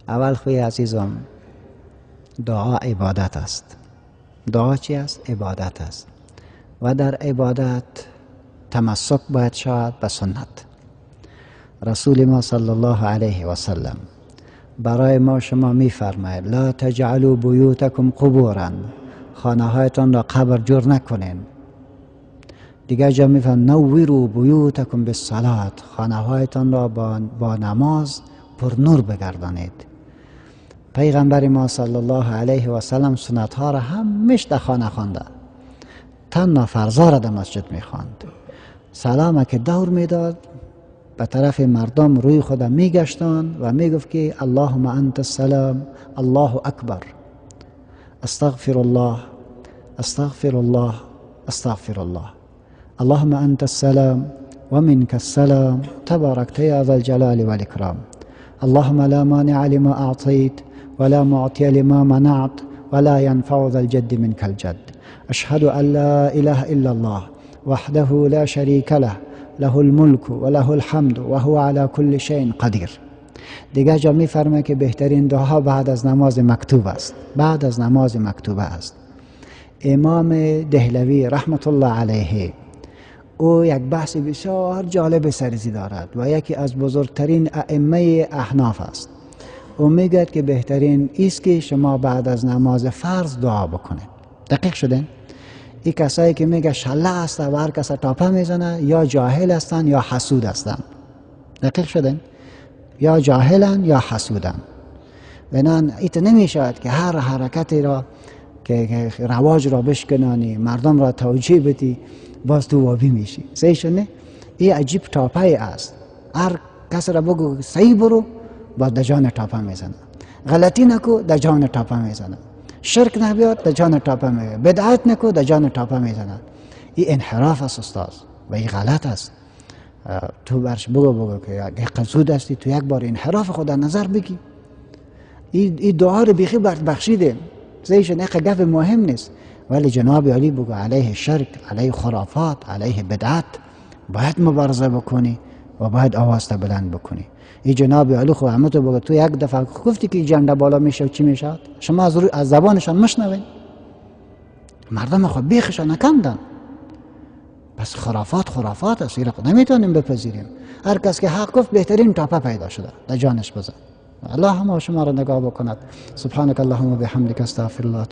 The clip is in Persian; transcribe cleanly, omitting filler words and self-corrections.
اول خوی عزیزم، دعا عبادت است. دعا چی است؟ عبادت است. و در عبادت تمسک باید شود به سنت. رسول ما صلی الله علیه و سلم برای ما شما می فرماید لا تجعلوا بیوتکم قبورا، خانه هایتان را قبر جور نکنین. دیگه جا می فرماید نوروا بیوتکم بالصلاة، خانه هایتان را با نماز پر نور بگردانید. پیغمبر ما صلی الله علیه و سلم سنت ها را همیشه در خانه خوانده، تنها فرضا را در مسجد می خواند. سلام که دور می داد به طرف مردم روی خود می گشتان و می گفت که اللهم انت السلام الله اکبر، استغفر الله استغفر الله استغفر الله، اللهم انت السلام و منك السلام تبارکت یا ذا الجلال والاکرام، اللهم لا مانع لما اعطیت ولا معطي لما منعت ولا ينفع ذا الجد منك الجد، اشهد ان لا اله الا الله وحده لا شريك له له الملك و له الحمد و هو على كل شيء قدیر. دیگه جا می فرمه که بهترین دعا بعد از نماز مکتوب است. بعد از نماز مکتوبه است. امام دهلوی رحمت الله علیه او یک بحث بسیار جالب سرزی دارد و یکی از بزرگترین ائمه احناف است. او میگوید که بهترین است که شما بعد از نماز فرض دعا بکنید. دقیق شدین؟ این کسایی که میگه شله است و هر کس تاپه میزنه یا جاهل هستن یا حسود هستن. دقیق شدین؟ یا جاهلن یا حسودن. بنان ایت نمیشود که هر حرکتی را که رواج را بشکنانی، مردم را توجیه بدی، باز تو وابی میشی. صحیح شده؟ این عجیب تاپه است. هر کس را بگو صحیح برو، با در جان تاپه میزنه. غلطی نکو، در جان تاپه میزنه. شرک نبیاد، در جان تاپه میزنه. بدعت نکو، در جان تاپه میزنه. این انحراف است استاد و این غلط است. تو برش بگو که قصود هستی، تو یک بار انحراف خود در نظر بگی. این دعا رو بیخی بخشیده. زیش نیقه گفت مهم نیست، ولی جناب علی بگو علیه شرک، علیه خرافات، علیه بدعت باید مبارزه بکنی و باید آواز بلند بکنی. این جناب علی خو همتو بگو تو یک دفعه گفتی که جنده بالا میشه چی میشه؟ شما از زبانشان مشنوین. مردم خود بیخشان نکندن. پس خرافات است. این رو نمیتونیم بپذیریم. هر کس که حق گفت بهترین تاپه پیدا شده در جانش بزن. الله هم شما را نگاه بکند. سبحانك اللهم و بحمدک استغفر الله.